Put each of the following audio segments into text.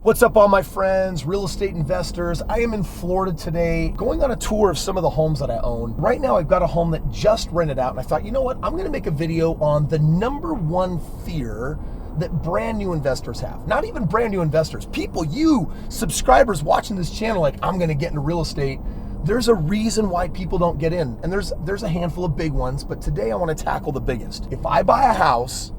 What's up, all my friends, real estate investors? I am in Florida today, going on a tour of some of the homes that I own. Right now, I've got a home that just rented out, and I thought, you know what? I'm gonna make a video on the number one fear that brand new investors have. Not even brand new investors, people, you subscribers watching this channel, like, I'm gonna get into real estate. There's a reason why people don't get in, and there's a handful of big ones, but today I wanna tackle the biggest. If I buy a house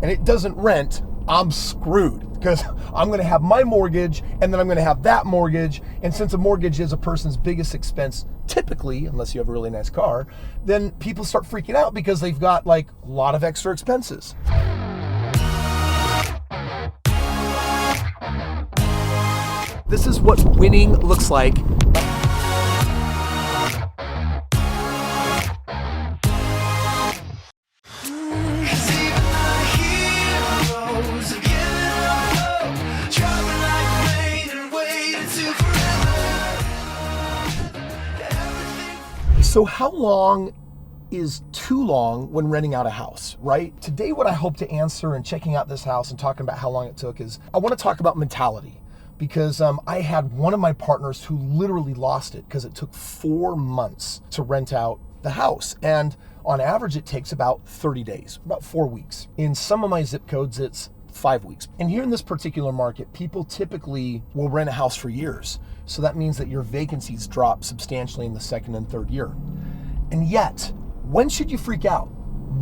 and it doesn't rent, I'm screwed, because I'm gonna have my mortgage and then I'm gonna have that mortgage. And since a mortgage is a person's biggest expense, typically, unless you have a really nice car, then people start freaking out because they've got like a lot of extra expenses. This is what winning looks like. So how long is too long when renting out a house, right? Today, what I hope to answer in checking out this house and talking about how long it took is, I want to talk about mentality, because I had one of my partners who literally lost it because it took 4 months to rent out the house. And on average, it takes about 30 days, about 4 weeks. In some of my zip codes, it's 5 weeks. And here in this particular market, people typically will rent a house for years. So that means that your vacancies drop substantially in the second and third year. And yet, when should you freak out?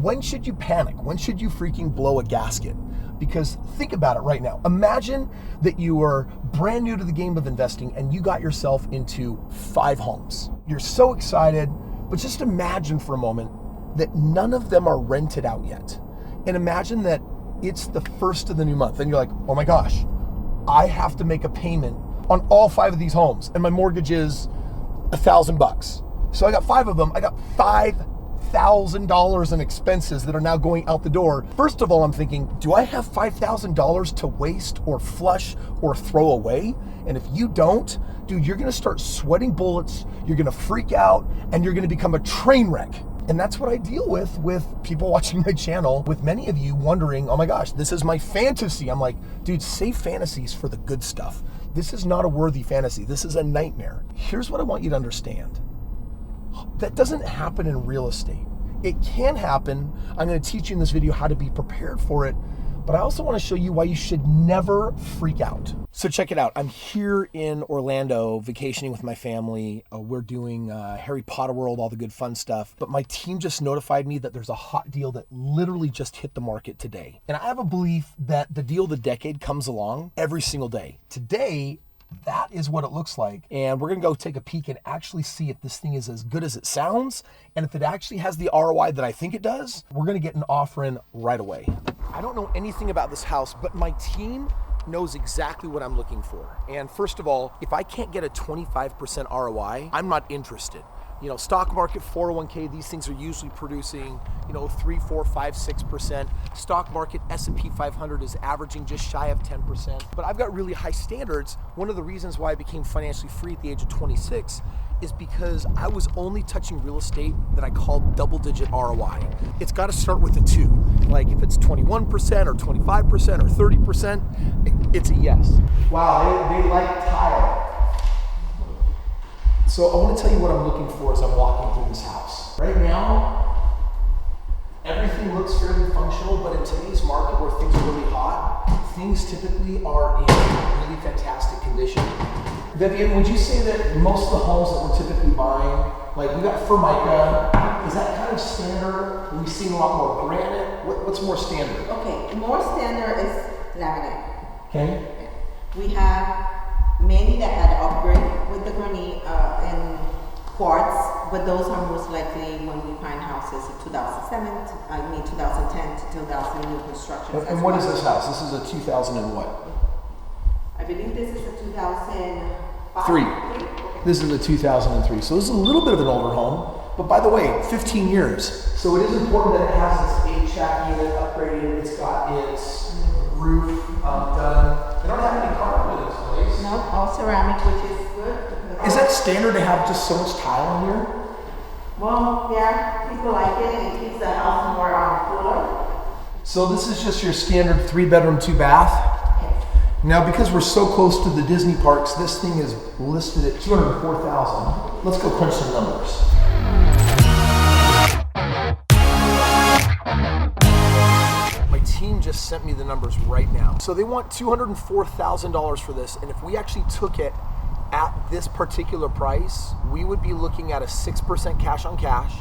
When should you panic? When should you freaking blow a gasket? Because think about it right now. Imagine that you are brand new to the game of investing and you got yourself into 5 homes. You're so excited, but just imagine for a moment that none of them are rented out yet. And imagine that it's the first of the new month and you're like, oh my gosh, I have to make a payment on all 5 of these homes and my mortgage is $1,000. So I got 5 of them. I got $5,000 in expenses that are now going out the door. First of all, I'm thinking, do I have $5,000 to waste or flush or throw away? And if you don't, dude, you're gonna start sweating bullets, you're gonna freak out, and you're gonna become a train wreck. And that's what I deal with people watching my channel, with many of you wondering, oh my gosh, this is my fantasy. I'm like, dude, save fantasies for the good stuff. This is not a worthy fantasy. This is a nightmare. Here's what I want you to understand. That doesn't happen in real estate. It can happen. I'm going to teach you in this video how to be prepared for it, but I also want to show you why you should never freak out. So check it out. I'm here in Orlando vacationing with my family. We're doing Harry Potter World, all the good fun stuff. But my team just notified me that there's a hot deal that literally just hit the market today. And I have a belief that the deal of the decade comes along every single day. Today, that is what it looks like. And we're gonna go take a peek and actually see if this thing is as good as it sounds. And if it actually has the ROI that I think it does, we're gonna get an offer in right away. I don't know anything about this house, but my team knows exactly what I'm looking for. And first of all, if I can't get a 25% ROI, I'm not interested. You know, stock market, 401k, these things are usually producing, 3, 4, 5, 6%. Stock market, S&P 500 is averaging just shy of 10%. But I've got really high standards. One of the reasons why I became financially free at the age of 26 is because I was only touching real estate that I called double-digit ROI. It's got to start with a 2. Like if it's 21% or 25% or 30%, it's a yes. Wow, they like tile. So I want to tell you what I'm looking for as I'm walking through this house. Right now, everything looks fairly functional, but in today's market where things are really hot, things typically are in really fantastic condition. Vivian, would you say that most of the homes that we're typically buying, like we got Formica, is that kind of standard? Are we seeing a lot more granite? What's more standard? Okay, more standard is laminate. Okay. We have many that had upgrade with the granite and quartz, but those are most likely when we find houses in 2010 to 2000 new construction. And what is this house? This is a 2000 and what? I believe this is a 2005. 3. This is a 2003. So this is a little bit of an older home, but by the way, 15 years. So it is important that it has its HVAC unit upgraded. It's got its roof done. They don't have any carpet in this place. No, all ceramic, which is good. Is that standard to have just so much tile in here? Well, yeah, people like it. It keeps the house more cooler. So this is just your standard 3-bedroom, 2-bath? Yes. Now, because we're so close to the Disney parks, this thing is listed at $204,000. Let's go crunch some numbers. My team just sent me the numbers right now. So they want $204,000 for this, and if we actually took it at this particular price, we would be looking at a 6% cash on cash.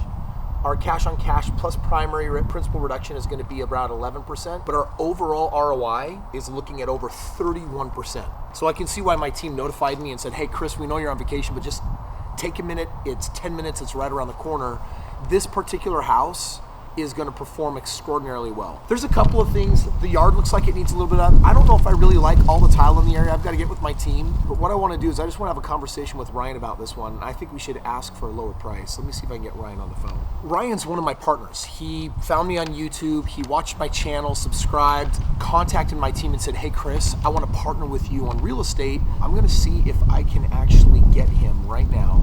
Our cash on cash plus primary principal reduction is going to be about 11%, but our overall ROI is looking at over 31%. So I can see why my team notified me and said, hey, Kris, we know you're on vacation, but just take a minute. It's 10 minutes. It's right around the corner. This particular house is going to perform extraordinarily well. There's a couple of things. The yard looks like it needs a little bit of, I don't know if I really like all the tile in the area. I've got to get with my team, but what I want to do is I just want to have a conversation with Ryan about this one. I think we should ask for a lower price. Let me see if I can get Ryan on the phone. Ryan's one of my partners. He found me on YouTube. He watched my channel, subscribed, contacted my team and said, hey, Kris, I want to partner with you on real estate. I'm going to see if I can actually get him right now.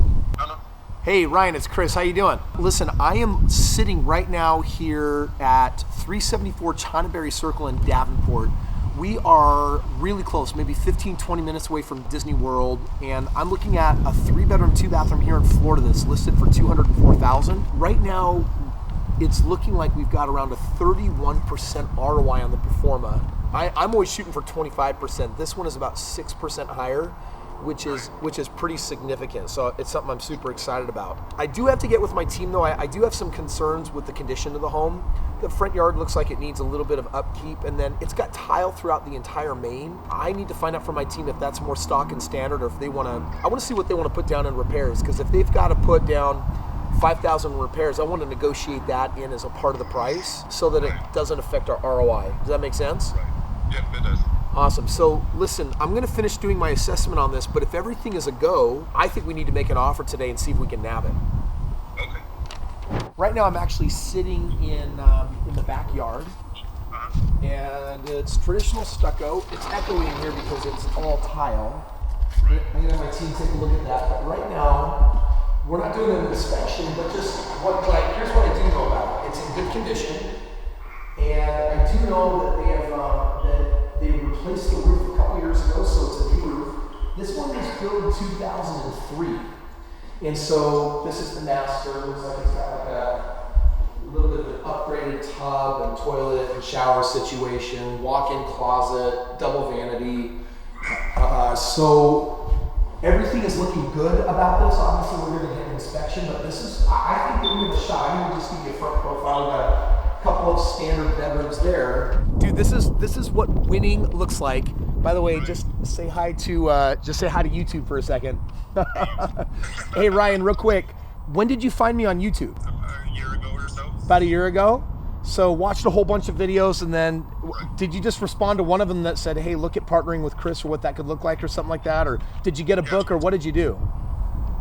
Hey Ryan, it's Kris. How you doing? Listen, I am sitting right now here at 374 Chinaberry Circle in Davenport. We are really close, maybe 15, 20 minutes away from Disney World, and I'm looking at a 3-bedroom, 2-bathroom here in Florida that's listed for $204,000. Right now, it's looking like we've got around a 31% ROI on the pro forma. I'm always shooting for 25%. This one is about 6% higher, which is pretty significant. So it's something I'm super excited about. I do have to get with my team though. I do have some concerns with the condition of the home. The front yard looks like it needs a little bit of upkeep, and then it's got tile throughout the entire main. I need to find out from my team if that's more stock and standard, or if they I want to see what they want to put down in repairs, because if they've got to put down 5,000 repairs, I want to negotiate that in as a part of the price so that it doesn't affect our ROI. Does that make sense? Right. Yeah, it does. Awesome. So listen, I'm going to finish doing my assessment on this, but if everything is a go, I think we need to make an offer today and see if we can nab it. Okay. Right now I'm actually sitting in the backyard, and it's traditional stucco. It's echoing here because it's all tile. I'm going to have my team take a look at that, but right now we're not doing an inspection, but just here's what I do know about it. It's in good condition, and I do know that they replaced the roof a couple years ago, so it's a new roof. This one was built in 2003. And so this is the master. Looks like it's got like a little bit of an upgraded tub and toilet and shower situation, walk-in closet, double vanity. So everything is looking good about this. Obviously, we're going to get an inspection, but I think that we have a shot. I'm going to just give you a front profile. We've got a couple of standard bedrooms there. Dude, this is what winning looks like. By the way, just say hi to YouTube for a second. Hey Ryan, real quick, when did you find me on YouTube? A year ago or so. About a year ago? So watched a whole bunch of videos, and then did you just respond to one of them that said, hey, look at partnering with Kris, or what that could look like, or something like that? Or did you get a book, or what did you do?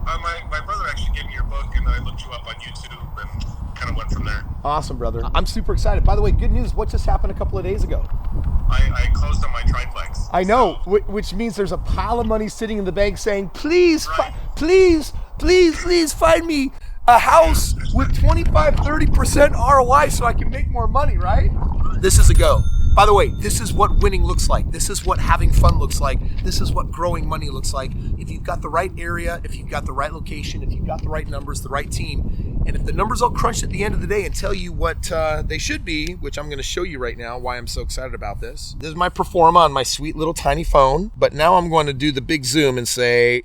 My brother actually gave me your book, and I looked you up on YouTube and kind of went from there. Awesome, brother. I'm super excited. By the way, good news. What just happened a couple of days ago? I closed on my triplex. I know, which means there's a pile of money sitting in the bank saying, please, please find me a house with 25-30% ROI so I can make more money, right? This is a go. By the way, this is what winning looks like. This is what having fun looks like. This is what growing money looks like. If you've got the right area, if you've got the right location, if you've got the right numbers, the right team, and if the numbers all crunch at the end of the day and tell you what they should be, which I'm going to show you right now why I'm so excited about this. This is my pro forma on my sweet little tiny phone, but now I'm going to do the big zoom and say,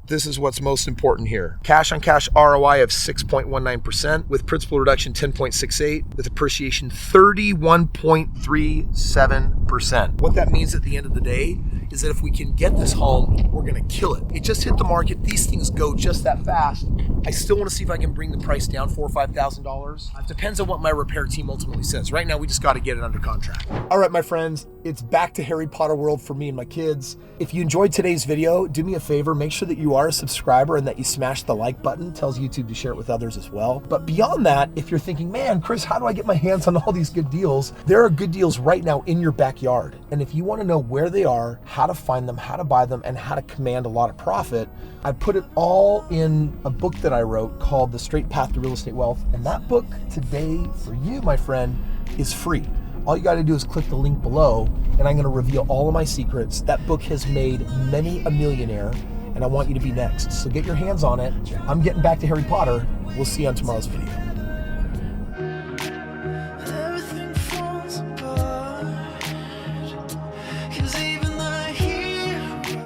this is what's most important here. Cash on cash ROI of 6.19%, with principal reduction 10.68, with appreciation 31.37%. What that means at the end of the day is that if we can get this home, we're gonna kill it. It just hit the market. These things go just that fast. I still wanna see if I can bring the price down $4,000 or $5,000. It depends on what my repair team ultimately says. Right now, we just gotta get it under contract. All right, my friends, it's back to Harry Potter world for me and my kids. If you enjoyed today's video, do me a favor, make sure that you are a subscriber and that you smash the like button. It tells YouTube to share it with others as well. But beyond that, if you're thinking, man, Kris, how do I get my hands on all these good deals? There are good deals right now in your backyard. And if you want to know where they are, how to find them, how to buy them, and how to command a lot of profit, I put it all in a book that I wrote called The Straight Path to Real Estate Wealth. And that book today for you, my friend, is free. All you got to do is click the link below and I'm going to reveal all of my secrets. That book has made many a millionaire, and I want you to be next. So get your hands on it. I'm getting back to Harry Potter. We'll see you on tomorrow's video.